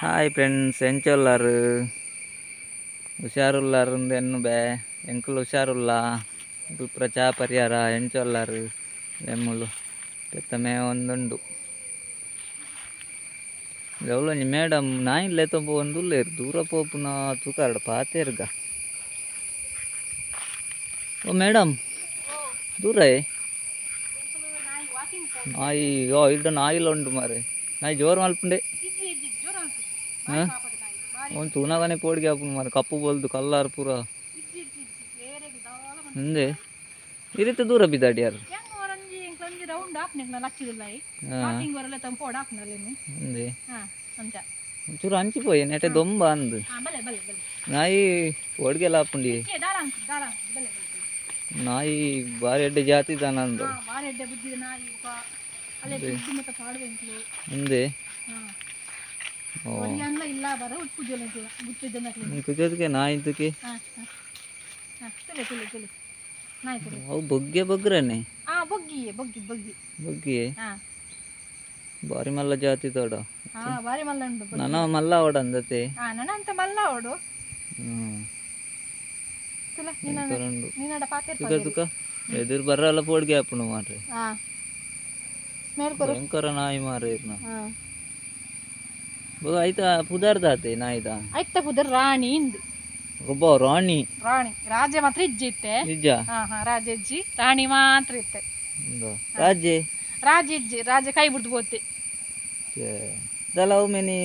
Hi friends ఎంచోళ్ళారు ಹುಷಾರುಲ್ಲಾರು ಎನ್ನು ಬೇ ಎಂಕುಲು ಹುಷಾರುಲ್ಲ ದುಪ್ರ ಪರಿಹಾರ ಎಂಚೊಲ್ಲಾರು ಎಮ್ಮುಲು పెత్తమే ಒಂದುಂಡು ఎవరు మేడం నాయన లేతో పోందు లేరు దూర పోపున తూకాడ పాతేరుగా ఓ మేడం దూరే నాయి ఓ ఇడ్డ నాయిలో ఉండు మరి నాయి జೋರು ಮಲ್ಪುಂಡೆ ಒಂದು ತೂನಾಗನೆ ಪೋಡಿಗೆ ಹಾಪುಂಡು మరి ಕಪ್ಪು ಬೋಲ್ದು ಕಲ್ಲಾರು ಪೂರ ಹಿಂದೆ ಈ ರೀತಿ ದೂರ ಬಿದ್ದಾಡಿ ಯಾರು ಒಂಚೂರು ಹಂಚಿపోయి ನೆಟ್ಟೆ ದೊಂಬ ಅಂದು ನಾಯಿ ಒಡ್ಗೆಲ್ಲ ಹಾಪುಂಡಿ ನಾಯಿ ಬಾರಿ ಎಡ್ಡೆ ಜಾತಿ ದಾನಂದು ಹಿಂದೆ ఇంతకే నా ఇంతకి అవు బొగ్గే బొగ్గరని బొగ్గి ಬಾರಿ ಮಲ್ಲ ಜಾತಿ ತೋಡ ನನ್ನ ಮಲ್ಲ ಅವಡ ಅಂದತೆ ಎದುರು ಬರ್ರಲ್ಲ ಪೋಡ್ಗೆ ಹಾಪುಂಡು ಮಾರ್ರೆ ಭಯಂಕರ ನಾಯಿ ಮಾರ್ರೆ ಆಯ್ತಾ ಪುದರ್ ದಾತೆ ನಾಯ್ದ ಆಯ್ತಾ ಪುದರ್ ರಾಣಿ ಇಂದು ಒಬ್ಬ ರಾಣಿ ರಾಣಿ ರಾಜ ಮಾತ್ರ ಇಜ್ಜಿತ್ತೆ ನಿಜ ರಾಜ ಇಜ್ಜಿ ರಾಣಿ ಮಾತ್ರ ಇತ್ತೆ ರಾಜೆ ರಾಜ ಇಜ್ಜಿ ರಾಜ ಕೈ ಬಿಡ್ದು ಹೋತೆ ದಲ ಒಮ್ಮೆನಿ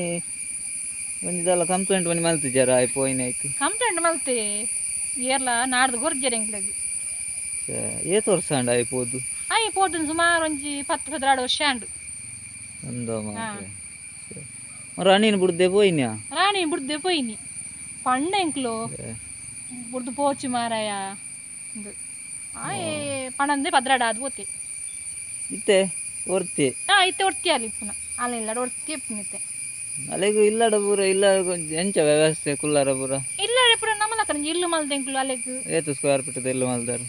ಒಂದಲ್ಲ ಕಂಪ್ಲೇಂಟ್ ಮನಿ ಮಲ್ತಿಜಾರ ಆಯ್ಪೋಯ್ನೈಕ್ ಕಂಪ್ಲೇಂಟ್ ಮಲ್ತೆ ಏರ್ಲ ನಾಡ್ದು ಗೊರ್ಜೆರೆ ಎಂಕ್ಲಗಿ ವರ್ಷ ಆಯ್ಪೋದು ಆಯ್ಪೋದು ಸುಮಾರು ಒಂಜಿ 10-12 ವರ್ಷ ಅಂಡು ಒಂದೋ ರಾಣಿನ ಬಿಡ್ದೆ పోయినా రాణి బుడ్దే పోయిని పండెంకులో బుడ్దు పోచి మారాయ పణందే పద్రాడాది పోతే ఇతే ఒర్తి ఇతే ఒర్తి ಅಲ್ಲಿ ಇಪ್ಪುನ ಅಲ್ಲ ಇಲ್ಲಡ ಒರ್ತಿ ಇಪ್ಪುನಿತೆ ಅಲೆಗು ಇಲ್ಲಡ ಪೂರ ಇಲ್ಲ ಎಂಚ ವ್ಯವಸ್ಥೆ ಕುಲ್ಲಾರ ಪೂರ ಇಲ್ಲಡ ಪೂರ ನಮ್ಮಲ ಕನ ಇಲ್ಲು ಮಲ್ದೆಂಕುಲು ಅಲೆಗು ಏತು ಸ್ಕ್ವೇರ್ ಫೀಟ್ ಇಲ್ಲು ಮಲ್ದಾರ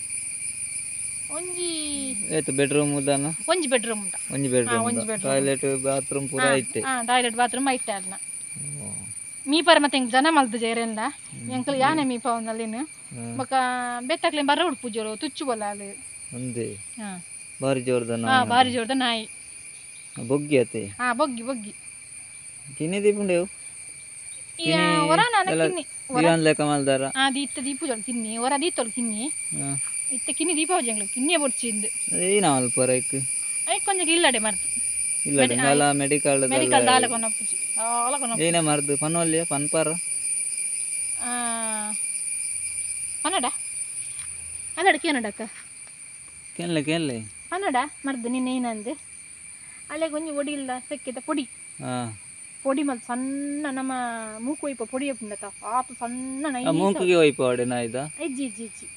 ಒಂಜಿ ಏತು ಬೆಡ್ರೂಮ್ ಉದಾನ ಒಂಜಿ ಬೆಡ್ರೂಮ್ ಉಂಟ ಒಂಜಿ ಬೆಡ್ರೂಮ್ ಟಾಯ್ಲೆಟ್ ಬಾತ್ರೂಮ್ ಪೂರ ಐತೆ ಟಾಯ್ಲೆಟ್ ಬಾತ್ರೂಮ್ ಐತೆ ಅಲ್ಲ మీ పర ಮತ್ತೆ ಜನ ಮಲ್ದು ಜೇರೆಲ್ಲ ಎಂಕಲ್ ಯಾನೆ మీ ಪವನಲ್ಲಿನ ಬಕ ಬೆತ್ತಕ್ಲೆ ಬರ ಉಡ್ಪು ಜೋರು ತುಚ್ಚು ಬಲಾಲು ಒಂದೇ ಬಾರಿ ಜೋರ್ದ ಬಾರಿ ಜೋರ್ದ ನಾಯಿ ಬೊಗ್ಗಿ ಅತೆ ಬೊಗ್ಗಿ ಬೊಗ್ಗಿ ಕಿನ್ನಿ ದೀಪುಂಡೆವು ಹೊರ ನಾನು ಕಿನ್ನಿ ದಿವಾನ್ ಲೆಕ್ಕ ಮಲ್ದಾರ ದೀತ್ತ ದೀಪು ಜೋರು ಕಿನ್ನಿ ಹೊರ ದೀತೋಳು ಕಿನ್ನಿ ಇತ್ತ ಕಿನ್ನಿ ದೀಪ ಜಂಗ್ಳು ಕಿನ್ನಿಯ ಬೊಡ್ಚಿಂದು ಏನ ಮಲ್ಪರ ಐಕ್ ಕೊಂಚ ಇಲ್ಲಡೆ ಮರ್ದು ಇಲ್ಲಡೆ ಮೆಲ ಮೆಡಿಕಲ್ ಮೆಡಿಕಲ್ ದಾಲ ಕೊನಪ್ಪುಜಿ ದಾಲ ಕೊನಪ್ಪು ಏನೇ ಮರ್ದು ಪನ್ನೊಲ್ಲೆ ಪನ್ಪಾರ ಕನ್ನಡ ಅಲ್ಲಡ ಕೇನಡಕ್ಕ ಕೇನ್ಲೆ ಕೇನ್ಲೆ ಕನ್ನಡ ಮರ್ದು ನಿನ್ನೆ ಏನಂದೆ ಅಲ್ಲೇ ಕೊಂಚ ಒಡಿಲ್ದ ಸೆಕ್ಕಿದ ಪೊಡಿ ಪೊಡಿ ಮಲ್ತು ಸಣ್ಣ ನಮ್ಮ ಮೂಕು ಒಯ್ಪ ಪೊಡಿ ಉಂಡತ ಆತು ಸಣ್ಣ ನೈ ಮೂಕಿಗೆ ಒಯ್ಪ ಅವಡೆ ನಾಯ್ದ ಇಜ್ಜಿ ಇಜ್ಜಿ ಇಜ್ಜಿ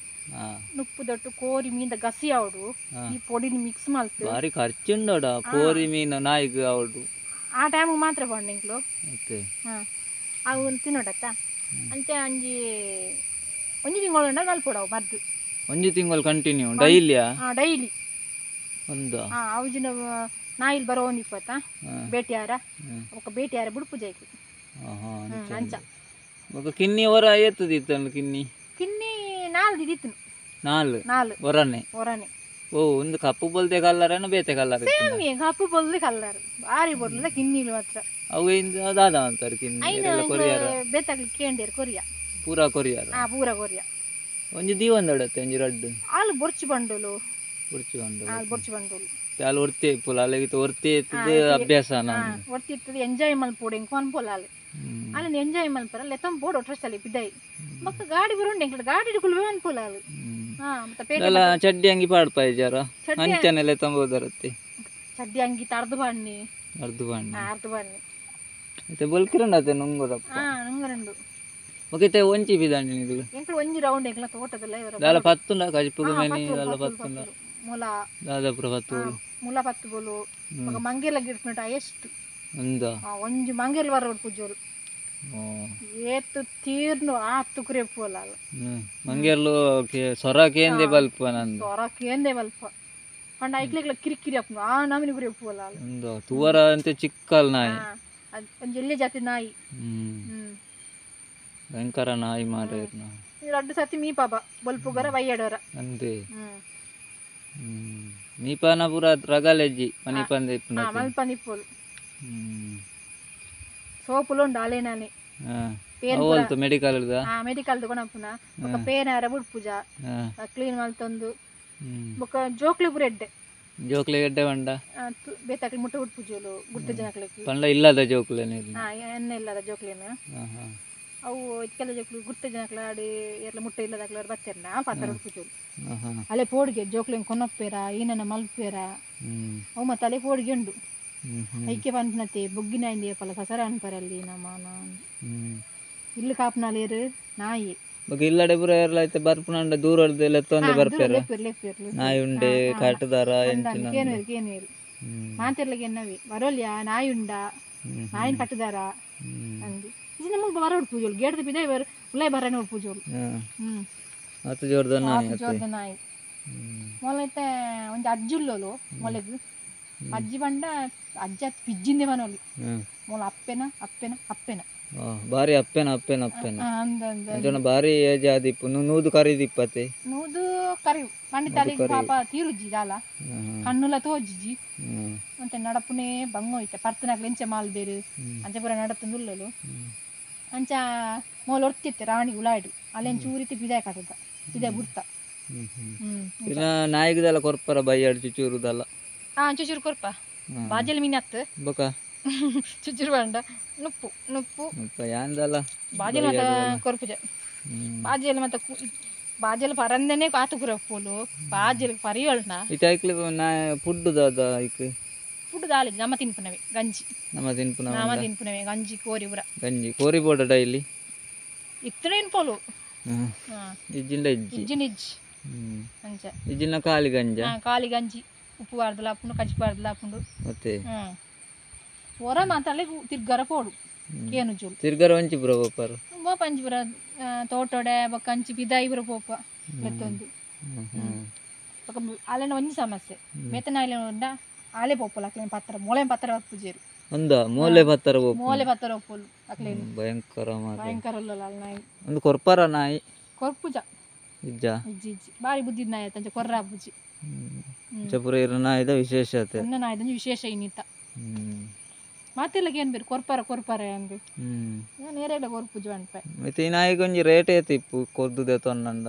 ನುಪ್ಪು ದೊಟ್ಟು ಕೋರಿ ಮೀನ್ದ ಗಸಿ ಅವಡು ಈ ಪೊಡಿನ ಮಿಕ್ಸ್ ಮಲ್ತು ಬಾರಿ ಖರ್ಚುಂಡೋಡ ಕೋರಿ ಮೀನು ನಾಯಿಗೆ ಅವಡು ಆ ಟೈಮ್ ಮಾತ್ರ ಬಂಡೆಂಕ್ಲು ಅವು ತಿನ್ನೋಡತ್ತ ಅಂಚೆ ಅಂಜಿ ಒಂಜಿ ತಿಂಗಳು ಮಲ್ಪೊಡವು ಮದ್ದು ಒಂಜಿ ತಿಂಗಳು ಕಂಟಿನ್ಯೂ ಡೈಲಿಯಾ ಡೈಲಿ ಒಂದು ಅವಜಿನ ನಾಯಿಲ್ ಬರೋ ಒಂದು 20 ಬೇಟಿಯಾರ ఒక ಬೇಟಿಯಾರ ಬುಡುಪು ಜೈಕು ಅಂಚ ಕಿನ್ನಿ ಹೊರ ಎತ್ತದಿತ್ತು ಕಿನ್ನಿ ಕಿನ್ನಿ 4 ದಿತ್ತು 4 ಹೊರನೆ ಓ ಒಂದು ಕಪ್ಪು ಬೊಲ್ದೆ ಕಲ್ಲರನ ಬೇತೆ ಕಲ್ಲರ್ ಸೇಮ್ ಕಪ್ಪು ಬೊಲ್ದೆ ಕಲ್ಲರ್ ಬಾರಿ ಬೊಲ್ದ ಕಿನ್ನಿಲು ಮಾತ್ರ ಅವು ಇಂದ ದಾದ ಅಂತಾರೆ ಕಿನ್ನಿ ಎಲ್ಲ ಕೊರಿಯರ್ ಬೇತಕ್ಲಿ ಕೇಂಡಿರ್ ಕೊರಿಯಾ ಪೂರಾ ಕೊರಿಯರ್ ಪೂರಾ ಕೊರಿಯಾ ಒಂಜಿ ದೀವಂದಡತ್ತೆ ಒಂಜಿ ರಡ್ಡು ಆಲು ಬೊರ್ಚಿ ಬಂಡೋಲು ಬೊರ್ಚಿ ಬಂಡೋಲು ತಾಲು ಒರ್ತಿ ಪುಲ ಅಲ್ಲಿಗೆ ಒರ್ತಿ ಇರ್ತದೆ ಅಭ್ಯಾಸ ನಾನು ಒರ್ತಿ ಇರ್ತದೆ ಎಂಜಾಯ್ ಮಲ್ಪೋಡು ಎಂಕು ಅನ್ಪೋಲಾಲು ಅಲ್ಲಿ ಎಂಜಾಯ್ ಮಲ್ಪರ ಲೆತ್ತಂ ಬೋಡು ಒಟ್ರಸ್ ಅಲ್ಲಿ ಬಿದ್ದೈ ಮಕ್ಕ ಗಾಡಿ ಬರೋಂಡೆ ಎಂಕ್ಲ ಗಾಡಿ ಹಿಡ್ಕೊಳ್ವೆ ಅನ್ಪೋಲಾಲು ಎಲ್ಲ ಚಡ್ಡಿ ಅಂಗಿ ಪಾಡ್ಪಾಯ ಜರ ಅಂಚನೆಲ್ಲ ತಂಬೋದರತ್ತೆ ಚಡ್ಡಿ ಅಂಗಿ ಅರ್ಧ ಬಾಣ್ಣಿ ಅರ್ಧ ಬಾಣ್ಣಿ ಮತ್ತೆ ಬೊಲ್ಕಿರಂಡತೆ ನುಂಗೋದಪ್ಪ ನುಂಗರಂಡು ಒಕೆತೆ ಒಂಚಿ ಬಿದಾಂಡಿ ಇದು ಎಂಕ್ಲ ಒಂಜಿ ರೌಂಡ್ ಎಂಕ್ಲ ತೋಟದಲ್ಲ ಇವರ ದಾಲ ಪತ್ತುಂಡ ಕಜಿಪುಗು ಮೆನಿ ದಾಲ ಪತ್ತುಂಡ ಮೂಲ ದಾದಾಪುರ ಪತ್ತು ಮೂಲ ಪತ್ತು ಬೋಲು ಮಗ ಮಂಗೇಲ ಗಿಡ್ಸ್ನಟ ಎಷ್ಟು ಒಂದ ಒಂಜಿ ಮಂಗೇಲ್ ವರ ಪೂಜೋರು ಏತು ತೀರ್ನು ಆತು ಕುರೆ ಪೋಲಾಲ ಮಂಗೇರ್ಲು ಸೊರ ಕೇಂದೆ ಬಲ್ಪ ನಂದು ಸೊರ ಕೇಂದೆ ಬಲ್ಪ ಪಂಡ ಐಕ್ಲೆಗ್ಲ ಕಿರಿಕಿರಿ ಅಪ್ಪ ಆ ನಮನಿ ಕುರೆ ಪೋಲಾಲ ಒಂದು ತೂವರ ಅಂತ ಚಿಕ್ಕಲ್ ನಾಯಿ ಅದು ಒಂದು ಎಲ್ಲಿ ಜಾತಿ ನಾಯಿ ಭಯಂಕರ ನಾಯಿ ಮಾರ ಎರಡು ಸತಿ ಮೀಪಾಪ ಬಲ್ಪುಗರ ಬೈಯಡೋರ ಅಂತೆ ನೀಪಾನ ಪೂರ ರಗಲೆಜ್ಜಿ ಮನಿ పంది మల్పనిపోలు సోపులు ఉండు అలేనని ಅವಲ್ತು ಮೆಡಿಕಲ್ ಮೆಡಿಕಲ್ ಕೊನಪುನ ఒక పేనార బుడ్ పూజ క్లీన్ మల్తొందు ఒక జోక్లి బ్రెడ్ ಜೋಕ್ಲೆ ಗಡ್ಡೆ ಬಂಡ ಬೇತಾಕಿ ಮುಟ್ಟ ಬುಡ್ ಪೂಜಲು ಗುರ್ತ ಜನಕ್ಲಕ್ಕೆ ಪಂಡ ಇಲ್ಲದ ಜೋಕ್ಲೆ ಎಣ್ಣೆ ಇಲ್ಲದ ಜೋಕ್ಲೇನ ಅವು ಇದಕ್ಕೆಲ್ಲ ಜೋಕ್ಲಿ ಗುರ್ತ ಜನಕ್ಲಾಡಿ ಎಲ್ಲ ಮುಟ್ಟ ಇಲ್ಲದಾಕ್ಲಾಡಿ ಬತ್ತೇನ ಪಾತ್ರ ಪೂಜಲು ಅಲೆ ಪೋಡಿಗೆ ಜೋಕ್ಲೇನ್ ಕೊನಪ್ಪೇರ ಏನನ ಮಲ್ಪೇರ ಅವು ಮತ್ತೆ ಅಲೆ ಪೋಡಿಗೆ ಉಂಡು ಐಕ್ಯ ಪಂಪನತೆ ಬೊಗ್ಗಿನ ಇಂದಿಯಪ್ಪಲ್ಲ ಸಸರ ಅನ್ಪರಲ್ಲಿ ನಮ್ಮ ಇಲ್ಲು ಕಾಪನಾಲೇರು ನಾಯಿ ಇಲ್ಲಡೆ ಪುರ ಇರ್ಲೈತೆ ಬರ್ಪುನಂಡ ದೂರದೆಲ್ಲ ತೊಂದೆ ಬರ್ಪೇರ ನಾಯಿ ಉಂಡೆ ಕಾಟದಾರ ಕೇನುವೇರು ಮಾತಿರ್ಲಿಕ್ಕೆ ಎನ್ನವಿ ಬರೋಲ್ಯ ನಾಯಿ ಉಂಡ ನಾಯಿನ ಕಟ್ಟದಾರ ಅಂದು ಇದು ನಮಗೆ ಬರೋಡು ಪೂಜೋಳು ಗೇಡ್ದ ಬಿದ್ದ ಇವರು ಉಳ್ಳಾಯ ಬರ ನೋಡಿ ಪೂಜೋಳು ಅತ್ತು ಜೋರ್ದ ನಾಯಿ ಮೊಲೈತೆ ಒಂದು ಅಜ್ಜುಲ್ಲೋಲು ಮೊಲೆಗ್ ಅಜ್ಜಿ ಬಂಡ ಅಜ್ಜ ಪಿಜ್ಜಿಂದೆ ಮನೋಲಿ ಮೊಲ ಅಪ್ಪೆನ ಅಪ್ಪೆನ ಅಪ್ಪೆನ ಬಾರಿ ಅಪ್ಪೆನ ಅಪ್ಪೆನ ಅಪ್ಪೆನ ಬಾರಿ ಏಜ್ ಆದಿಪ್ಪು ನೂದು ಕರಿದಿಪ್ಪತ್ತೆ ನೂದು ಕರಿ ಮಂಡಿತಾಲಿ ಪಾಪ ತೀರುಜ್ಜಿ ದಾಲ ಕಣ್ಣುಲ ತೋಜ್ಜಿ ಮತ್ತೆ ನಡಪುನೇ ಬಂಗೋಯ್ತೆ ಪರ್ತನಾಗ್ಲಿ ಎಂಚೆ ಮಾಲ್ಬೇರು ಅಂಚೆ ಪುರ ನಡಪುಂದುಲ್ಲಲು ಅಂಚ ಮೋಲ್ ಒರ್ತಿತ್ತೆ ರಾಣಿ ಉಲಾಯ್ಡು ಅಲ್ಲೇನು ಚೂರಿತಿ ಪಿದಾಯ ಕಟ್ಟದ ಪಿದಾಯ ಬುರ್ತ ಇಲ್ಲ ನಾಯಿಗದೆಲ್ಲ ಕೊರ್ಪರ ಬೈಯಾಡು ಚುಚೂರುದಲ್ಲ ಚುಚೂರು ಕೊರ್ಪ ಬಾಜಲ್ ಮೀನತ್ತು ಬೊಕ ಚುಚೂರು ಬಂಡ ನುಪ್ಪು ನುಪ್ಪು ಯಾಂದಲ್ಲ ಬಾಜಲ್ ಮತ್ತೆ ಕೊರ್ಪುಜ ಬಾಜಲ್ ಮತ್ತೆ ಬಾಜಲ್ ಪರಂದನೆ ಕಾತುಕುರ ಪೋಲು ಬಾಜಲ್ ಪರಿಯಳ್ನ ಇಟೈಕ್ಲಿ ನಾ ಫುಡ್ ದಾದ ಐಕ್ ಫುಡ್ ದಾಲಿ ನಮ್ಮ ತಿನ್ಪುನವೆ ಗಂಜಿ ನಮ್ಮ ತಿನ್ಪುನವೆ ಗಂಜಿ ಕೋರಿ ಪುರ ಗಂಜಿ ಕೋರಿ ಬೋಡ ಡೈಲಿ ಇತ್ತನೇನ್ ಪೋಲು ಇಜ್ಜಿಂಡ ಇಜ್ಜಿನ ಇಜ್ಜಿ ಅಂಚ ಇಜ್ಜಿನ ಕಾಲಿ ಗಂಜ ಕಾಲಿ ಗಂಜಿ ಉಪ್ಪು ಬಾರ್ದಲ್ಲ ಹಾಕೊಂಡು ಕಚ್ಚಿ ಬಾರ್ದಲ್ಲ ಹಾಕೊಂಡು ಮತ್ತೆ ಹೊರ ಮಾತಾಡಲಿ ತಿರ್ಗರ ಪೋಡು ಏನು ಜೋಲು ತಿರ್ಗರ ಒಂಚಿ ಬರೋ ಬೋಪಾರು ಪಂಚಿ ಬರ ತೋಟೋಡೆ ಬೊಕ್ಕ ಅಂಚಿ ಬಿದಾಯಿ ಬರೋ ಪೋಪ ಬೆತ್ತೊಂದು ಅಲ್ಲೇನ ಒಂಜಿ ಸಮಸ್ಯೆ ಮೇತನ ಆಯ್ಲೆ ಉಂಡ ಆಳೆ ಪೋಪಲ್ ಅಕ್ಲೇನು ಪತ್ತರ ಮೊಳೆ ಪತ್ತರ ಪೂಜೆರು ಒಂದ ಮೂಲೆ ಪತ್ತರ ಒಪ್ಪಲು ಅಕ್ಲೇನು ಭಯಂಕರ ನಾಯಿ ಒಂದು ಕೊರ್ಪರ ನಾಯಿ ಕೊರ್ಪುಜ ಇಜ್ಜ ಇಜ್ಜಿ ಬಾರಿ ಬುದ್ಧಿ ನಾಯಿ ಆಯ್ತು ಅಂಚ ಕೊರ್ರ ಬುಜ್ಜಿ ಚಪುರ ಇರೋ ನಾಯಿದ ವಿಶೇಷತೆ ಅನ್ನ ನಾಯಿದಂಜಿ ವಿಶೇಷ ಇನ್ನಿತ್ತ ಮಾತಿಲ್ಲಗೆ ಏನು ಬೇರು ಕೊರ್ಪಾರ ಅಂದು ನೇರೇಡ ಕೊರ್ಪುಜ ಅನ್ಪೆ ಮತ್ತೆ ಈ ನಾಯಿಗೆ ಒಂಜಿ ರೇಟ್ ಏತಿಪ್ಪು ಕೊರ್ದುದೆ ತೊನ್ನಂಡ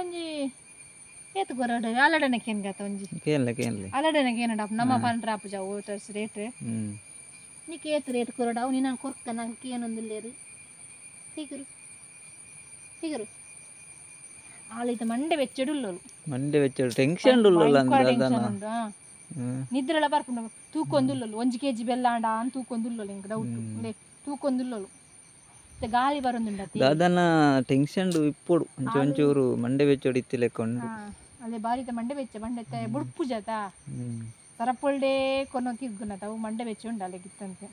ಒಂಜಿ ಏತು ಕೊರಡ ಅಲಡನಕ್ಕೆ ಏನು ಗಾತ ಒಂಜಿ ಕೇನ್ಲೆ ಅಲಡನಕ್ಕೆ ಏನಡ ನಮ್ಮ ಪಂಡ್ರ ಪೂಜ ಓಟರ್ಸ್ ರೇಟ್ ನೀಕೆ ಏತು ರೇಟ್ ಕೊರಡ ಅವು ನೀನು ಕೊರ್ಕ ನಂಗೆ ಏನೊಂದಿಲ್ಲೇರು ಹೀಗರು ಆಳಿತ ಮಂಡೆ ಬೆಚ್ಚಡು ಟೆನ್ಷನ್ ನಿದ್ರೆಲ್ಲ ಬರ್ಕೊಂಡು ತೂಕೊಂದುಲ್ಲಲು 1 kg ಬೆಲ್ಲ ಆಂಡ ಅಂತ ತೂಕೊಂದುಲ್ಲಲು ಇಂಕ ಡೌಟ್ ತೂಕೊಂದುಲ್ಲಲು ಮತ್ತೆ ಗಾಳಿ ಬರೋದುಂಡತಿ ದಾದನ ಟೆನ್ಷನ್ ಇಪ್ಪೊಡು ಒಂಚೂರು ಮಂಡೆ ಬೆಚ್ಚಡು ಇತ್ತಿಲೆಕೊಂಡು ಅಲ್ಲೇ ಬಾರಿತ ಮಂಡೆ ಬೆಚ್ಚ ಮಂಡೆತ್ತೆ ಬುಡ್ಪುಜತ ಸರಪೊಳ್ಡೆ ಕೊನೋ ತಿರ್ಗುನತ ಅವು ಮಂಡೆ ಬೆಚ್ಚ ಉಂಡಲ್ಲ ಗಿತ್ತಂತೆ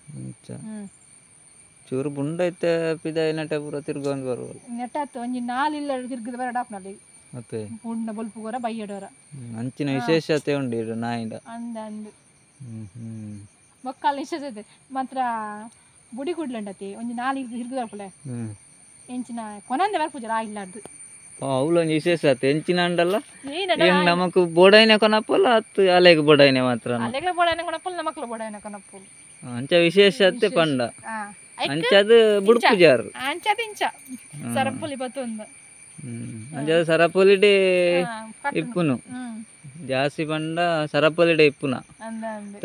ಚೂರು ಬುಂಡೈತೆ ಪಿದಾಯ ನಟ ಪೂರ ತಿರ್ಗೊಂಡು ಬರುವಲ್ಲ ನೆಟ್ಟಾತು ಒಂಜಿ 4 ಇಲ್ಲ ತಿರ್ಗದ ಬರ ಡಾಪ್ನಲ್ಲಿ ಮತ್ತೆ ಬುಂಡ ಬಲ್ಪುಗೋರ ಬೈಯಡೋರ ಅಂಚಿನ ವಿಶೇಷತೆ ಉಂಡು ಇದು ನಾಯಿದ ಅಂದು ಮಕ್ಕಳ ವಿಶೇಷತೆ ಮಾತ್ರ ಬುಡಿ ಕುಡ್ಲಂಡತಿ ಒಂಜಿ 4 ತಿರ್ಗದಪ್ಪಲೆ ಎಂಚಿನ ಕೊನಂದೆ ಬರ್ಪುಜರ ಇಲ್ಲಾರ್ದು ಅವಳೊಂದು ವಿಶೇಷತೆ ಎಂಚಿನ ಅಂಡಲ್ಲ ನಮಕ್ ಬೋಡೈನೆ ಕೊನಪ್ಪಲ್ಲ ಹತ್ತು ಅಲೆಗೆ ಬೋಡೈನೆ ಮಾತ್ರ ಅಲೆಗೆ ಬೋಡೈನೆ ಕೊನಪ್ಪಲ್ಲ ನಮಕ್ಲ ಬೋಡೈನೆ ಕೊನಪ್ಪಲ್ಲ ಅಂಚ ವಿಶೇಷತೆ ಪಂಡ ಅಂಚದು ಬುಡ್ಪುಜಾರು ಅಂಚದು ಇಂಚ ಸರಪುಲಿ ಬತ್ತೊಂದು ಅಂಚದು ಸರಪುಲಿಡೆ ಇಪ್ಪುನು ಜಾಸ್ತಿ ಪಂಡ ಸರಪುಲಿಡೆ ಇಪ್ಪುನ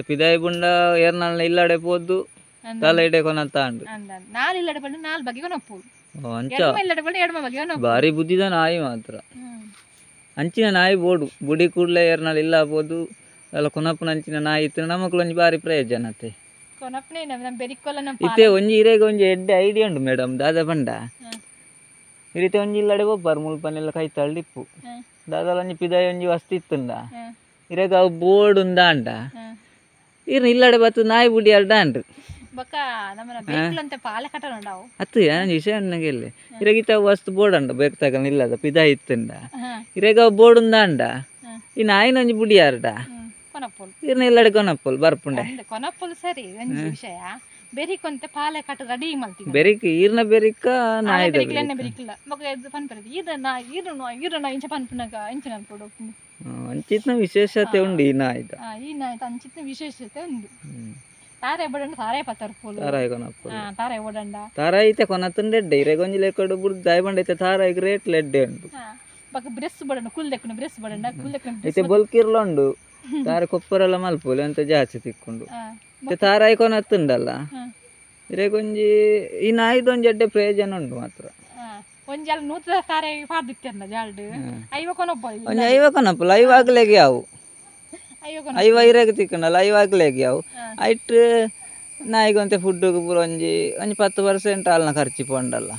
ಪಿದಾಯಿ ಬುಂಡ ಏರ್ನಾಳ್ನ ಇಲ್ಲಡೆ ಪೋದ್ದು ತಲೆಡೆ ಕೊನತ್ತ ಅಂಡು ನಾಲ್ ಇಲ್ಲಡೆ ಪಂಡ ನಾಲ್ ಬಗೆ ಕೊನಪ್ಪು ಅಂಚ ಬಾರಿ ಬುದ್ಧಿದ ನಾಯಿ ಮಾತ್ರ ಅಂಚಿನ ನಾಯಿ ಬೋಡು ಬುಡಿ ಕೂಡ್ಲೆ ಏರ್ನಾಳು ಇಲ್ಲ ಆಗ್ಬೋದು ಎಲ್ಲ ಕೊನಪ್ಪನ ಅಂಚಿನ ನಾಯಿ ಇತ್ತು ನಮಕ್ಲು ಒಂಜಿ ಬಾರಿ ಪ್ರಯೋಜನತೆ ಇತ್ತೆ ಒಂಜಿ ಇರೆಗೆ ಒಂಜಿ ಎಡ್ಡೆ ಐಡಿಯಾ ಉಂಡು ಮೇಡಮ್ ದಾದ ಪಂಡ ಈ ರೀತಿ ಒಂಜಿ ಇಲ್ಲಡೆ ಒಬ್ಬರು ಮುಲ್ಪನೆಲ್ಲ ಕೈ ತಳ್ಳಿಪ್ಪು ದಾದಲ ಒಂಜಿ ಪಿದಾಯಿ ಒಂಜಿ ವಸ್ತು ಇತ್ತುಂಡ ಇರೆಗ ಅವು ಬೋರ್ಡ್ ಉಂದ ಅಂಡ ಇರ್ನ ಇಲ್ಲಡೆ ಬತ್ತು ನಾಯಿ ಬುಡಿ ಅಡ್ಡ ಅಂಡ್ರು ಅತ್ತು ನಾನು ವಿಷಯ ನನಗೆ ಇಲ್ಲಿ ಇರಗಿತ ವಸ್ತು ಬೋರ್ಡ್ ಅಂಡ ಬೇಕು ತಗೊಂಡು ಇಲ್ಲದ ಪಿದಾಯಿ ಇತ್ತುಂಡ ಇರೆಗ ಬೋರ್ಡ್ ಉಂದ ಅಂಡ ಈ ನಾಯಿನ ಒಂಜಿ ಬುಡಿ ಅರ್ಡ ಕೊನಪ್ಪುಲು ಇರ್ನ ಇಲ್ಲಡೆ ಕೊನಪ್ಪುಲ್ ಬರ್ಪುಂಡೆ ಕೊನಪ್ಪುಲು ಸರಿ ಒಂಜಿ ವಿಷಯ ಬೆರಿಕೊಂತ ಪಾಲೆ ಕಟ್ಟು ರೆಡಿ ಮಲ್ತಿ ಬೆರಿಕ್ ಈರ್ನ ಬೆರಿಕ ನಾಯಿದ ಬೆರಿಕ್ಲೆನ್ನ ಬೆರಿಕ್ಲ ಮಗ ಎದ್ದು ಪನ್ಪರದು ಈರನ ಇಂಚ ಪನ್ಪುನಗ ಇಂಚ ನಲ್ಪಡು ಅಂಚಿತ್ನ ವಿಶೇಷತೆ ಉಂಡು ಈ ನಾಯಿದ ಈ ನಾಯಿ ಅಂಚಿತ್ನ ವಿಶೇಷತೆ ಉಂಡು ತಾರೆ ಬಡಂಡ ತಾರೆ ಪತ್ತರ್ಪುಲು ತಾರಾಯಿ ಕೊನಪ್ಪುಲ್ ತಾರೆ ಬಡಂಡ ತಾರಾಯಿ ಐತೆ ಕೊನತ್ತಂಡೆ ಎಡ್ಡೆ ಇರೆಗೊಂಜಿ ಲೆಕ್ಕಡು ಬುಡ್ ದಾಯ್ ಬಂಡ ಐತೆ ತಾರಾಯಿಗೆ ರೇಟ್ ಲೆಡ್ಡೆ ಉಂಡು ಬಕ ಬ್ರೆಸ್ ಬಡಂಡ ಕುಲ್ದೆಕ್ಕನ ಬ್ರೆಸ್ ಬಡಂಡ ಕುಲ್ದೆಕ್ಕನ ಐತೆ ಬೊಲ್ಕಿರ್ಲೊಂಡು ತಾರೆ ಕೊಪ್ಪರೆಲ್ಲ ಮಲ್ಪುಲಿ ಅಂತ ಜಾಸ್ತಿ ತಿಕ್ಕೊಂಡು ತಾರಾಯಿ ಕೊನತ್ತುಂಡಲ್ಲ ಇರೆಗೊಂಜಿ ಈ ನಾಯಿದೊಂಜಿ ಎಡ್ಡೆ ಪ್ರಯೋಜನ ಉಂಡು ಮಾತ್ರ ಒಂಜಾಲ ನೂತ ತಾರೆ ಪಾರ್ದಿತ್ತಂದ ಜಾಲ್ಡ್ ಐವ ಕೊನಪ್ಪುಲು ಒಂಜಿ ಐವ ಕೊನಪ್ಪುಲ್ ಐವ ಆಗ್ಲೆಗೆ ಯಾವು ಐವ ಇರೆಗೆ ತಿಕ್ಕಂಡಲ್ಲ ಐವ ಆಗ್ಲೆಗೆ ಯಾವು ಐಟ್ ನಾಯಿಗೊಂತೆ ಫುಡ್ಡುಗೆ ಪೂರ ಒಂಜಿ 10% ಹಾಲ್ನ ಖರ್ಚಿ ಪೋಂಡಲ್ಲ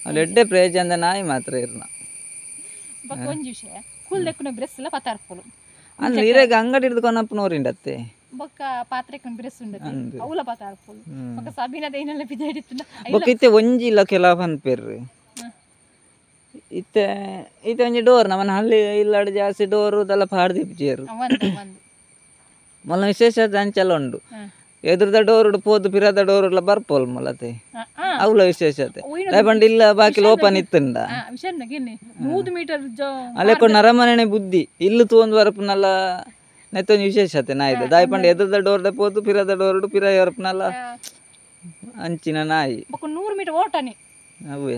ಅಲ್ಲಿ ಎಡ್ಡೆ ಪ್ರಯೋಜನದ ನಾಯಿ ಮಾತ್ರ ಇರ್ನ ಒಂಜಿ ವಿಷಯ ಕುಲ್ದೆಕ್ಕನ ಬ್ರೆಸ್ ಎಲ್ಲ ಪತ್ತಾರ್ಪುಲು ಅಂದ್ರೆ ಇರೆಗೆ ಅಂಗಡಿ ಹಿಡ್ದು ಕೊನಪ್ಪನೋರಿಂಡತ್ತೆ ಬೊಕ್ಕ ಪಾತ್ರೆಕ್ಕನ ಬ್ರೆಸ್ ಉಂಡತೆ ಅವಲ ಪತ್ತಾರ್ಪುಲು ಬೊಕ್ಕ ಸಬೀನದ ಏನೆಲ್ಲ ಬಿದ್ದಾಡಿತ್ತಲ್ಲ ಬೊಕ್ಕ ಇತ್ತೆ ಒಂಜಿ ಇಲ್ಲ ಕೆಲ ಪನ್ಪೆರ್ರಿ ಇತ್ತೆ ಇತ್ತೆ ಒಂಜಿ ಡೋರ್ ನಮ್ಮನ ಹಳ್ಳಿ ಇಲ್ಲಾಡು ಜಾಸ್ತಿ ಡೋರು ಅದೆಲ್ಲ ಪಾಡ್ದಿಪ್ಪೇರು ಮಲ್ಲ ವಿಶೇಷತೆ ಅಂಚೆಲ್ಲ ಉಂಡು ಎದುರದ ಡೋರ್ ಪೋದು ಪಿರದ ಡೋರ್ ಎಲ್ಲ ಬರ್ಪೋಲ್ ಮಲತೆ ಅವಳ ವಿಶೇಷತೆ ಬಂಡ ಇಲ್ಲ ಬಾಕಿಲ್ ಓಪನ್ ಇತ್ತಂಡ ಅಲೆಕೊಂಡು ನರಮನೆ ಬುದ್ಧಿ ಇಲ್ಲು ತೂಂದು ಬರಪನಲ್ಲ ನೆತ್ತೊಂದು ವಿಶೇಷತೆ ನಾಯಿದ ದಾಯ್ ಪಂಡ ಎದುರದ ಡೋರ್ ಪೋದು ಪಿರದ ಡೋರ್ ಪಿರ ಬರಪನಲ್ಲ ಅಂಚಿನ ನಾಯಿ 100 ಮೀಟರ್ ಓಟನಿ ಅವೇ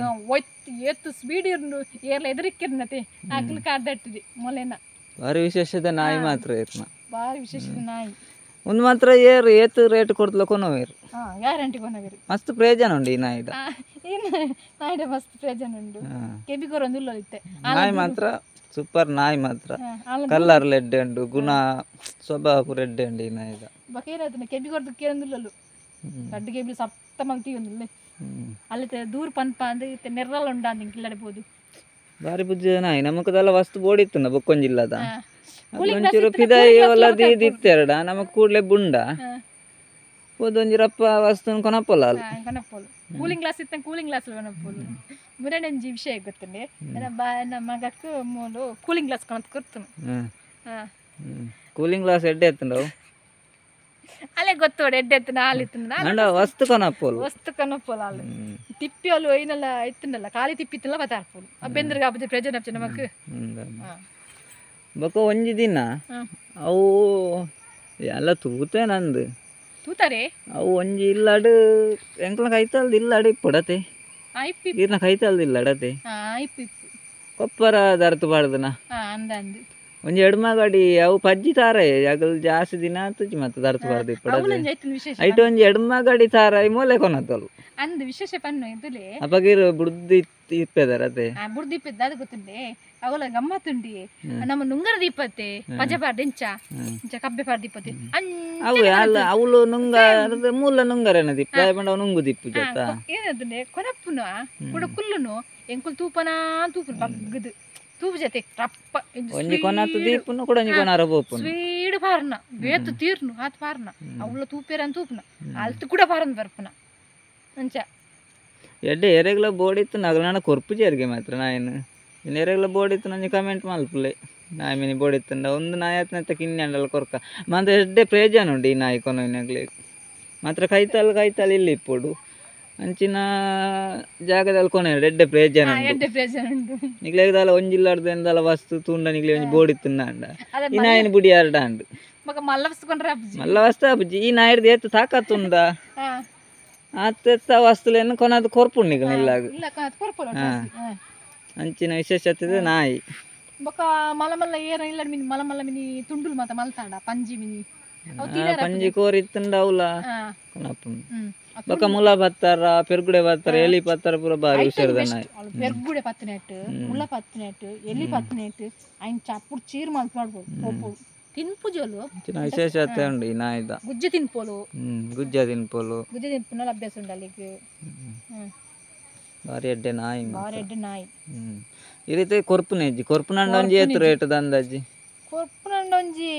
ಎತ್ತು ಸ್ಪೀಡ್ ಇರ್ನು ಏರ್ಲ ಎದರಿಕ್ಕಿರ್ನತೆ ಆಕಲ್ ಕಾಡ್ದಟ್ಟಿದಿ ಮೊಲೆನ ಭಾರಿ ವಿಶೇಷತೆ ನಾಯಿ ಮಾತ್ರ ಇರ್ನ ಭಾರಿ ವಿಶೇಷತೆ ನಾಯಿ ಒಂದು ಮಾತ್ರ ಏತು ರೇಟ್ ಕೊಡ್ತಲ ಕೊನವೇರು ಗ್ಯಾರಂಟಿ ಕೊನವೇರು ಮಸ್ತ್ ಪ್ರಯೋಜನ ಉಂಡು ಈ ನಾಯಿದ ನಾಯಿಡ ಮಸ್ತ್ ಪ್ರಯೋಜನ ಉಂಡು ಕೆಬಿಗೋರ್ ಒಂದು ಉಳ್ಳಲಿತ್ತೆ ನಾಯಿ ಮಾತ್ರ ಸೂಪರ್ ನಾಯಿ ಮಾತ್ರ ಕಲ್ಲರ್ ಲೆಡ್ಡೆ ಉಂಡು ಗುಣ ಸ್ವಭಾವ ರೆಡ್ಡೆ ಉಂಡು ಈ ನಾಯಿದ ಬಕೇರದನ್ನ ಕೆಬಿಗೋರ್ದು ಕೇಂದುಲ್ಲಲು ಗಡ್ಡು ಕೆಬಿ ಸಪ್ತ ಮಲ್ತಿ ಒಂದಿಲ್ಲ ಅಲ್ಲಿ ದೂರ ಪನ್ಪ ಅಂದ್ರೆ ನೆರ್ರಲ್ ಉಂಡ ಅಂತ ಕಿಲ್ಲಡಬಹುದು ಬಾರಿ ಬುಜ್ಜಿ ನಾಯಿ ನಮಕದೆಲ್ಲ ವಸ್ತು ಬೋಡಿತ್ತು ಬೊಕ್ಕೊಂಜಿಲ್ಲದ ಒಂಚೂರು ಪಿದಾಯಿ ಎಲ್ಲ ದಿತ್ತೆರಡ ನಮಕ್ ಕೂಡ್ಲೆ ಬುಂಡ ಒಂದೊಂಜಿ ರಪ್ಪ ವಸ್ತು ಕೊನಪ್ಪಲ್ಲ ಕೊನಪ್ಪಲು ಕೂಲಿಂಗ್ ಗ್ಲಾಸ್ ಇತ್ತ ಕೂಲಿಂಗ್ ಗ್ಲಾಸ್ ಕೊನಪ್ಪಲು ಮುರಡಂಜಿ ವಿಷಯ ಗೊತ್ತಂಡೆ ನಮ್ಮ ಮಗಕ್ಕೆ ಮೂಲು ಕೂಲಿಂಗ್ ಗ್ಲಾಸ್ ಕೊನತ್ ಕೊರ್ತನು ಕೂಲಿಂಗ್ ಗ್ಲಾಸ್ ಎಡ್ಡೆ ಎತ್ತಂಡವು ಅಲ್ಲೇ ಗೊತ್ತೋಡು ಎಡ್ಡೆ ಎತ್ತನ ಹಾಲಿತ್ತಂಡ ವಸ್ತು ಕೊನಪ್ಪಲು ವಸ್ತು ಕೊನಪ್ಪಲು ಹಾಲು ತಿಪ್ಪಿಯಲು ಏನೆಲ್ಲ ಇತ್ತಂಡಲ್ಲ ಖಾಲಿ ತಿಪ್ಪಿತ್ತಲ್ಲ ಬತ್ತಾರ್ಪಲು ಬೆಂದ್ರಿಗೆ ಹಬ್ಬದ ಪ್ರಯೋಜನ ಹಚ್ಚ ನಮಕ್ ಬೊಕ್ಕ ಒಂಜಿ ದಿನ ಅವು ಎಲ್ಲ ತೂತೆ ನಂದು ತೂತಾರೆ ಅವು ಒಂಜಿ ಇಲ್ಲಾಡು ಎಂಕ್ಲ ಕೈತಲ್ದು ಇಲ್ಲಾಡು ಇಪ್ಪಡತೆ ಈರ್ನ ಕೈತಲ್ದು ಇಲ್ಲಾಡತೆ ಕೊಪ್ಪರ ದರ್ತು ಪಾಡ್ದನ ಅಂದಂದು ಒಂಜಿ ಎಡ್ಮಗಡಿ ಅವು ಪಜ್ಜಿ ತಾರಾಯ ಅಗಲ್ ಜಾಸ್ತಿ ದಿನ ತುಜಿ ಮತ್ತೆ ದರ್ತು ಪಾಡ್ದು ಇಪ್ಪಡತೆ ಐಟ್ ಒಂಜಿ ಎಡ್ಮಗಡಿ ತಾರಾಯಿ ಮೂಲೆ ಕೊನತ್ತಲು ಅಂದ್ ವಿಶೇಷ ಪನ್ನು ಇದುಲೆ ಅಪಗಿರು ಬುಡ್ದಿ ಇಪ್ಪೆದಾರತೆ ಬುಡ್ದಿ ಇಪ್ಪೆದ ಅದು ಗೊತ್ತುಂಡೆ ಅವಳ ಗಮ್ಮತ್ತುಂಡಿ ನಮ್ಮ ನುಂಗರ ದೀಪತ್ತೆ ಪಜ ಪಾಡ್ದಿಂಚ ಇಂಚ ಕಬ್ಬೆ ಪಾಡ್ದಿಪ್ಪತ್ತೆ ಅವು ಅಲ್ಲ ಅವಳು ನುಂಗ ಮೂಲ ನುಂಗರೇನ ದಿಪ್ಪ ಬಂಡ ನುಂಗು ದಿಪ್ಪು ಜೊತ್ತ ಏನಂದ್ರೆ ಕೊನಪ್ಪುನ ಕೂಡ ಕುಲ್ಲುನು ಎಂಕುಲ್ ತೂಪನಾ ತೂಪು ಬಗ್ಗದು ತೂಪು ಜೊತೆ ರಪ್ಪ ಒಂಜಿ ಕೊನತ್ತು ದೀಪುನು ಕೂಡ ಒಂಜಿ ಕೊನಾರ ಬೋಪುನು ಸ್ವೀಡ್ ಪಾರ್ನ ಬೇತು ತೀರ್ನು ಆತ್ ಪಾರ್ನ ಅವಳ ತೂಪೇರನ್ ತೂಪುನ ಅಲ್ತು ಕೂಡ ಪಾರನ್ ಬರ್ಪುನ ಅಂಚ ಎಡ್ಡೆ ಎರೆಗ್ಲ ಬೋಡಿತ್ತು ನಗಲನ ಕೊರ್ಪು ಜೇರ್ಗೆ ಮಾತ್ರ ನಾಯನು ಇನ್ನು ಎರೆಗ್ಲ ಬೋಡಿತ್ತು ನಂಜಿ ಕಮೆಂಟ್ ಮಲ್ಪುಲೆ ನಾಯಿ ಮಿನಿ ಬೋಡಿತ್ತಂಡ ಒಂದು ನಾಯಿ ಆತ್ನತ್ತ ಕಿನ್ನೆಂಡಲ್ಲ ಕೊರ್ಕ ಮಾತ್ರ ಎಡ್ಡೆ ಪ್ರಯೋಜನ ಉಂಡು ಈ ನಾಯಿ ಕೊನವಿನಾಗ್ಲಿ ಮಾತ್ರ ಕೈತಲ್ ಇಲ್ಲಿ ಇಪ್ಪುಡು ಅಂಚಿನ ಜಾಗದಲ್ಲಿ ಕೊನೆ ಎಡ್ಡೆ ಪ್ರಯೋಜನ ಉಂಡು ನಿಗ್ಲೆಗ್ದಲ್ಲ ಒಂಜಿಲ್ಲಾಡ್ದೆಂದಲ್ಲ ವಸ್ತು ತೂಂಡ ನಿಗ್ಲೆ ಒಂಜಿ ಬೋಡಿತ್ತುಂಡ ಅಂಡ ಈ ನಾಯಿನ ಬುಡಿ ಆರ್ಡ ಅಂಡು ಮಲ್ಲ ವಸ್ತು ಅಪ್ಪುಜಿ ಈ ನಾಯಿಡ್ದು ಏತು ತಾಕತ್ತುಂಡ ಆತ ವಸ್ತುಲೇನು ಕೊನದು ಕೊರ್ಪುಂಡು ನಿಗ್ಲ ಇಲ್ಲಾಗ ಅಂಚಿನ ವಿಶೇಷತೆ ನಾಯಿ ಬೊಕ ಮಲಮಲ್ಲ ಏರ ಇಲ್ಲ ಮಿನಿ ಮಲಮಲ್ಲ ಮಿನಿ ತುಂಡುಲ್ ಮಾತ ಮಲ್ತಾಂಡ ಪಂಜಿ ಮಿನಿ ಪಂಜಿ ಕೋರಿತ್ತಂಡ ಅವಲ ಕೊನಪ್ಪುಂಡು ಬೊಕ ಮುಲ ಬತ್ತಾರ ಪೆರ್ಗುಡೆ ಬತ್ತಾರ ಎಲಿ ಬತ್ತಾರ ಪೂರ ಬಾರಿ ಹುಷಾರದ ನಾಯಿ ಪೆರ್ಗುಡೆ ಪತ್ತನೆಟ್ ಮುಲ ಪತ್ತನೆಟ್ ಎಲಿ ಪತ್ತನೆಟ್ ಐನ್ ಚಾಪುಡ್ ಚೀರ್ ಮಲ್ತ್ ಮಾಡ್ಬೋದು ತಿನ್ಪುಜೋಲು ವಿಶೇಷತೆ ಉಂಡು ಈ ನಾಯಿದ ಗುಜ್ಜೆ ತಿನ್ಪೋಲು ಗುಜ್ಜ ತಿನ್ಪೋಲು ಅಭ್ಯಾಸ ಉಂಡು ಅಲ್ಲಿಗೆ ಬಾರಿ ಎಡ್ಡೆ ನಾಯಿ ಬಾರಿ ಎಡ್ಡೆ ನಾಯಿ ಈ ರೀತಿ ಕೊರ್ಪುನೆಜ್ಜಿ ಕೊರ್ಪುನಂಡ ಒಂಜಿ ಏತು ರೇಟ್ ಅಂದಾಜಿ ಕೊರ್ಪುನಂಡ ಒಂಜಿ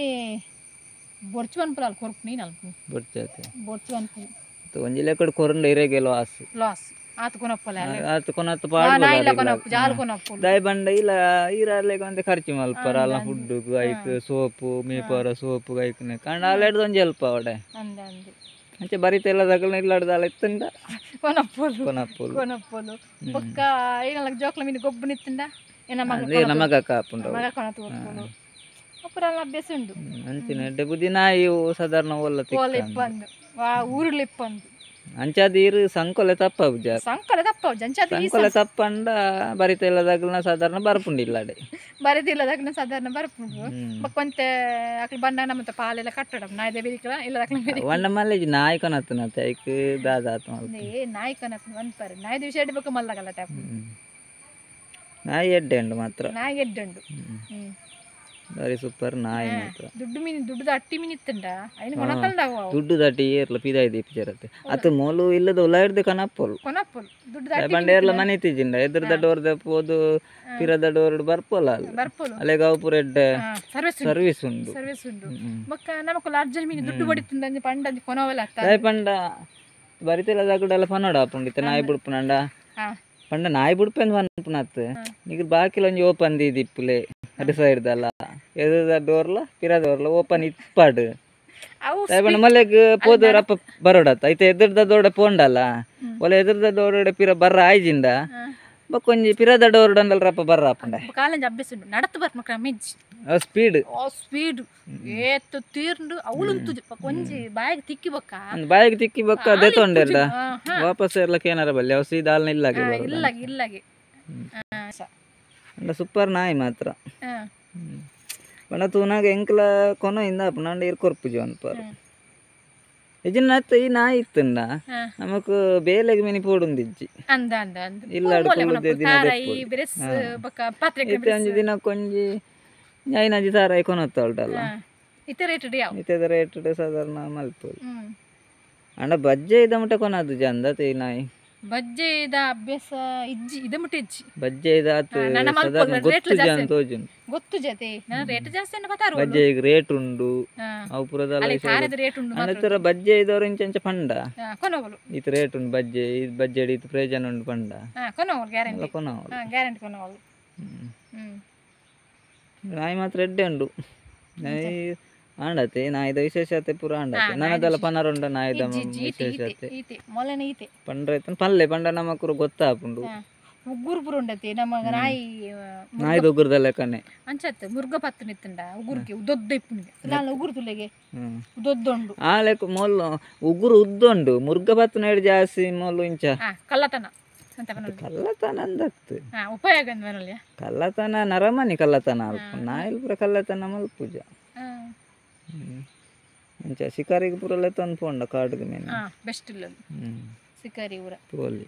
ಬೊರ್ಚು ಅನ್ಪುಲ ಕೊರ್ಪು ನೀನು ಅಲ್ಪ ಬೊರ್ಚತೆ ಬೊರ್ಚು ಅನ್ಪು ಒಂಜಿ ಲೆಕ್ಕಡ್ ಕೊರಂಡ ಇರೆಗೆ ಲಾಸ್ ಆತು ಕೊನಪ್ಪಲೆ ಆತು ಕೊನತ್ತು ನಾ ಇಲ್ಲ ಪಾಡು ಕೊನಪ್ಪು ಜಾಲು ಕೊನಪ್ಪು ದಾಯ್ ಬಂಡ ಇಲ್ಲ ಈರಾರ್ಲೆಗ್ ಒಂತೆ ಖರ್ಚು ಮಲ್ಪರ ಅಲ್ಲ ಫುಡ್ ಐಕ್ ಸೋಪು ಮೀಪರ ಸೋಪು ಐಕ್ನೆ ಕಂಡ ಅಲ್ಲೆಡ್ದು ಒಂಜಿ ಅಲ್ಪ ಅವಡೆ ಅಂದೆ ಅಂದೆ ಅಂಚೆ ಬರಿತೆಲ್ಲ ತಗಲ್ ಇಲ್ಲಾಡ್ದಾಲ ಇತ್ತಂಡ ಕೊನಪ್ಪಲು ಕೊನಪ್ಪುಲು ಕೊನಪ್ಪಲು ಬೊಕ್ಕ ಏನಲ್ಲ ಜೋಕ್ಲ ಮೀನು ಗೊಬ್ಬು ನಿತ್ತಂಡ ಏನ ನಮಗ ಕಾಪುಂಡ ಮಗ ಕೊನತು ಕೊನಪ್ಪಲು ಅಪ್ಪುರಲ್ಲ ಅಭ್ಯಾಸ ಉಂಡು ಅಂಚಿನ ಎಡ್ಡೆ ಬುದ್ಧಿ ನಾಯಿ ಸಾಧಾರಣ ಒಲ್ಲ ಓಲೆ ಇಪ್ಪಂದು ಊರುಗಳು ಇಪ್ಪಂದು ಅಂಚಾದ ಈರು ಸಂಕೊಲೆ ತಪ್ಪ ಬುಜಾರ ಸಂಕಲೆ ತಪ್ಪ ಜಂಚಾದ ಸಂಕೊಲೆ ತಪ್ಪಂಡ ಬರಿತೆಲ್ಲ ತಗಲ್ನ ಸಾಧಾರಣ ಬರ್ಪುಂಡಿಲ್ಲಾಡೆ ಬರಿದಿಲ್ಲದಾಗ ಸಾಧಾರಣ ಬರ್ಪುಂಡು ಬಕ್ಕೊಂತೆ ಅಕ್ಲ ಬಂಡ ನಮ್ಮತ್ತ ಪಾಲೆಲ್ಲ ಕಟ್ಟಡ ನಾಯ್ದೆ ಬೆರಿಕಲ ಇಲ್ಲ ಅಕ್ಲ ಒಂಡ ಮಲ್ಲೇಜ್ ನಾಯಿ ಕೊನತ್ತನತ್ತೆ ಐಕ್ ದಾದಾತ ನಾಯಿ ಕನಪ್ಪ ಒಂದ್ಪಾರೆ ನಾಯ್ದು ವಿಷಯ ಇಡ್ಬೇಕು ಮಲ್ಲಗಲ್ಲ ಟ್ಯಾಪ್ ನಾಯಿ ಎಡ್ಡೆ ಉಂಡು ಮಾತ್ರ ನಾಯಿ ಎಡ್ಡುಂಡು ಬಾರಿ ಸೂಪರ್ ನಾಯಿ ಮಾತ್ರ ದುಡ್ಡು ಅಟ್ಟಿ ಮೀನು ಇತ್ತಂಡ ಐನು ಕೊನಕಲ್ದಾವ ದುಡ್ಡು ದಾಟಿ ಏರ್ಲ ಪಿದಾಯ್ ದೀಪಿಚಾರತ್ತೆ ಅತ್ತು ಮೂಲು ಇಲ್ಲದ ಉಲಾಡ್ದೆ ಕನಪ್ಪಲು ಕೊನಪ್ಪಲು ದುಡ್ಡು ಬಂಡೆ ಏರ್ಲ ಮನೆ ತಿಜಿಂಡ ಎದುರು ದಡ್ಡೋರ್ದೆ ಪೋದು ಪಿರ ದಡ್ಡೋರ್ಡು ಬರ್ಪೋಲ ಅಲ್ಲ ಬರ್ಪೋಲು ಅಲ್ಲೇ ಗಾವ್ಪುರ ಎಡ್ಡೆ ಸರ್ವಿಸ್ ಉಂಡು ಸರ್ವಿಸ್ ಉಂಡು ಬೊಕ್ಕ ನಮಕ್ ಅರ್ಜೆಂಟ್ ಮೀನು ದುಡ್ಡು ಬಡಿತಂದ ಅಂಜಿ ಪಂಡ ಅಂಜಿ ಕೊನವಲ್ಲ ಪಂಡ ಬರಿತಿಲ್ಲ ದಗುಡೆಲ್ಲ ಪನ್ನೋಡ ಆಪುಂಡಿತ್ತೆ ನಾಯಿ ಬುಡ್ಪುನಂಡ ಪಂಡ ನಾಯಿ ಬುಡ್ಪೆಂದು ಪನ್ಪುನತ್ ಈಗ ಬಾಕಿಲ ಒಂಜಿ ಓಪನ್ ದಿಪ್ಪುಲೆ ಅಡು ಸೈಡ್ದಲ್ಲ ಎದುರ್ದ ಡೋರ್ಲ ಪಿರ ಡೋರ್ಲ ಓಪನ್ ಇಪ್ಪಾಡು ಪಂಡ ಮಲ್ಲೆಗ್ ಪೋದೋರಪ್ಪ ಬರೋಡತ್ತ ಐತೆ ಎದುರ್ದ ದೋಡ ಪೋಂಡಲ್ಲ ಒಲೆ ಎದುರ್ದ ದೋಡ ಪಿರ ಬರ್ರ ಆಯ್ಜಿಂದ ಬಕ್ಕೊಂಜಿ ಪಿರದ ಡೋರ್ಡಂಡಲ್ ರಪ್ಪ ಬರ್ರ ಪಂಡ ಕಾಲಂಜಿ ಅಭ್ಯಾಸ ಉಂಡು ನಡತ್ತು ಬರ್ಮಕ್ರ ಮಿಜ್ಜಿ ಸ್ಪೀಡ್ ಸ್ಪೀಡ್ ಏತ್ತು ತೀರ್ಂಡು ಅವಳುಂತು ಕೊಂಜಿ ಬಾಯಿಗೆ ತಿಕ್ಕಿ ಬೊಕ್ಕ ಬಾಯಿಗೆ ತಿಕ್ಕಿ ಬೊಕ್ಕ ಅದೇ ತೊಂಡೆರ್ದ ವಾಪಸ್ ಇರ್ಲಕ್ಕೆ ಏನಾರ ಬಲ್ಲಿ ಅವ್ ಸೀದಾಲ್ನ ಇಲ್ಲಾಗಿ ಇಲ್ಲಾಗಿ ಇಲ್ಲಾಗಿ ಸೂಪರ್ ನಾಯಿ ಮಾತ್ರ ಪಂಡ ತೂನಾಗ ಎಂಕ್ಲ ಕೊನ ಇಂದ ಪುನಂಡ ಇರ್ಕೊರ್ಪುಜಿ ಅನ್ಪಾರ ಈ ನಾಯಿ ಇತ್ತಂಡ ನಮಕ್ ಬೇಲೆಗ್ ಮಿನಿ ಪೋಡುಂದಿಜ್ಜಿ ಅಂದ ಅಂದ ಅಂದ ಇಲ್ಲಾಡು ಕುಲ್ಲುದೆ ದಿನ ಬೆರೆಸ್ ಬೊಕ್ಕ ಪಾತ್ರೆ ಒಂಜಿ ದಿನ ಕೊಂಜಿ ಐನಂಜಿ ಸಾರಾಯಿ ಕೊನತ್ತಲ್ಡಲ್ಲ ಇತ್ತೆ ರೇಟೆಡ್ ಯಾವ ಇತ್ತದ ರೇಟ್ ಸಾಧಾರಣ ಮಲ್ಪೋದು ಅಂಡ ಬಜ್ಜೆ ಇದ ಮುಟ ಕೊನದು ಜಂದ ತೇ ನಾಯಿ ಬಜ್ಜೆ ಇದ ಅಭ್ಯಾಸ ಇಜ್ಜಿ ಇದ ಮುಟ ಇಜ್ಜಿ ಬಜ್ಜೆ ಇದ ಸಾಧಾರಣ ಗೊತ್ತು ಜನ ತೋಜುಂಡು ಗೊತ್ತು ಜತೆ ನನ್ನ ರೇಟ್ ಜಾಸ್ತಿ ಅನ್ನ ಪತಾರು ಬಜ್ಜೆ ಈಗ ರೇಟ್ ಉಂಡು ಅವು ಪುರದಲ್ಲ ಖಾರದ ರೇಟ್ ಉಂಡು ಅನ್ನತರ ಬಜ್ಜೆ ಇದವರು ಇಂಚ ಪಂಡ ಕೊನವಲು ಇತ್ ರೇಟ್ ಉಂಡು ಬಜ್ಜೆ ಇದು ಬಜ್ಜೆ ಇತ್ತು ಪ್ರಯೋಜನ ಉಂಡು ಪಂಡ ಕೊನವಲು ಗ್ಯಾರಂಟಿ ಕೊನವಲು ಗ್ಯಾರಂಟಿ ಕೊನವಲು ನಾಯಿ ಮಾತ್ರ ಎಡ್ಡೆ ಉಂಡು ನಾಯಿ ಆಂಡತೆ ನಾಯಿದ ವಿಶೇಷತೆ ಪೂರ ಆಂಡತೆ ನನ್ನದೆಲ್ಲ ಪನರುಂಡ ನಾಯಿದ ವಿಶೇಷತೆ ಮೊಲೆನ ಈತೆ ಪಂಡ್ರೈತನ್ ಪಲ್ಲೆ ಪಂಡ ನಮಕರು ಗೊತ್ತಾಪುಂಡು ಉಗುರು ಪುರ ಉಂಡತೆ ನಮಗ ನಾಯಿ ನಾಯಿದ ಉಗುರ್ದಲ್ಲ ಕಣ್ಣೆ ಅಂಚತ್ತೆ ಮುರ್ಗ ಪತ್ತು ನಿತ್ತಂಡ ಉಗುರ್ಗೆ ಉದ್ದೊದ್ದ ಇಪ್ಪುನಿಗೆ ನಾನು ಉಗುರು ತುಲೆಗೆ ಉದ್ದೊಂಡು ಆಲೆಕ್ ಮೊಲ್ಲು ಉಗುರು ಉದ್ದೊಂಡು ಮುರ್ಗ ಪತ್ತು ನೈಡ್ ಜಾಸ್ತಿ ಮೊಲ್ಲು ಇಂಚ ಕಳ್ಳತನ ಕಳ್ಳತನ ಅಂದತ್ತು ಉಪಯೋಗ ಅಂದ್ವನಲ್ಲ ಕಳ್ಳತನ ನರಮನಿ ಕಳ್ಳತನ ಅಲ್ಪ ನಾಯಿಲ್ ಪುರ ಕಳ್ಳತನ ಮಲ್ಪುಜ ಇಂಚ ಶಿಕಾರಿಗೆ ಪುರಲ್ಲ ತಂದು ಪೋಂಡ ಕಾಡುಗ ಮೇಲೆ ಬೆಸ್ಟ್ ಇಲ್ಲ ಶಿಕಾರಿ ಊರ ಪೋಲಿ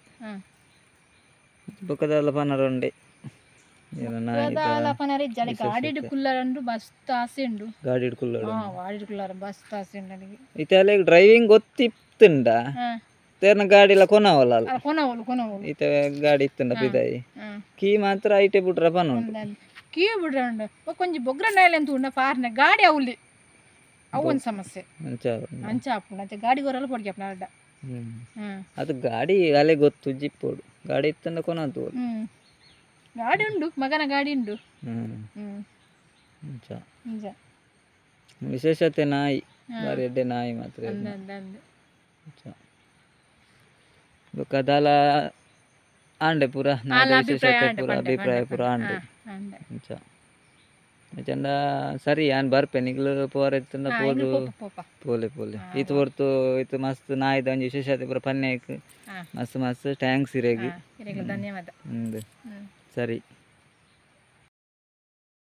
ಬೊಕ್ಕದಲ್ಲ ಪನರೊಂಡೆ ಗಾಡಿ ಕುಲ್ಲರಂಡು ಬಸ್ ತಾಸೆ ಉಂಡು ಗಾಡಿ ಕುಲ್ಲರು ಗಾಡಿ ಕುಲ್ಲರ ಬಸ್ ತಾಸೆ ಉಂಡು ನನಗೆ ಇತ್ತೆ ಡ್ರೈವಿಂಗ್ ಗೊತ್ತಿತ್ತುಂಡ ತೇರ್ನ ಗಾಡಿ ಎಲ್ಲ ಕೊನವಲ್ಲ ಕೊನವಲು ಕೊನವಲು ಈತ ಗಾಡಿ ಇತ್ತುಂಡ ಪಿದಾಯಿ ಕೀ ಮಾತ್ರ ಐಟೆ ಬಿಡ್ರ ಪನ ಕೀ ಬಿಡ್ರ ಉಂಡು ಕೊಂಚ ಬೊಗ್ರ ನಾಯಿಲೆ ಅಂತ ಉಂಡ ಪಾರ್ನ ಗಾಡಿ ಅವಲ್ಲಿ ಅವು ಒಂದು ಸಮಸ್ಯೆ ಅಂಚ ಆಪುಂಡು ಗಾಡಿ ಗೊರಲ್ಲ ಪೊಡಿಗೆ ಅಡ್ಡ ಅದು ಗಾಡಿ ಅಲೆ ಗೊತ್ತು ಜಿಪ್ಪೋಡು ಗಾಡಿ ಇತ್ತಂದ ಕೊನದು ಗಾಡಿ ಉಂಡು ಮಗನ ಗಾಡಿ ಉಂಡು ವಿಶೇಷತೆ ನಾಯಿ ಬಾರಿ ಎಡ್ಡೆ ನಾಯಿ ಮಾತ್ರ ಬೊಕ್ಕದಲ ಆಂಡೆ ಪೂರ ನಾಯಿ ವಿಶೇಷತೆ ಪೂರ ಅಭಿಪ್ರಾಯ ಪೂರ ಆಂಡೆ ಚಂದ ಸರಿ ಯಾನ್ ಬರ್ಪೆ ನಿಗ್ಲು ಪೋರ ಇತ್ತಂದ ಪೋದು ಪೋಲೆ ಪೋಲೆ ಇತ್ತು ಹೊರ್ತು ಇತ್ತು ಮಸ್ತ್ ನಾಯಿದ ಒಂಜಿ ವಿಶೇಷತೆ ಪೂರ ಪನ್ಯಕ್ ಮಸ್ತ್ ಮಸ್ತ್ ಟ್ಯಾಂಕ್ಸ್ ಇರೇಗಿ ಧನ್ಯವಾದ ಸರಿ.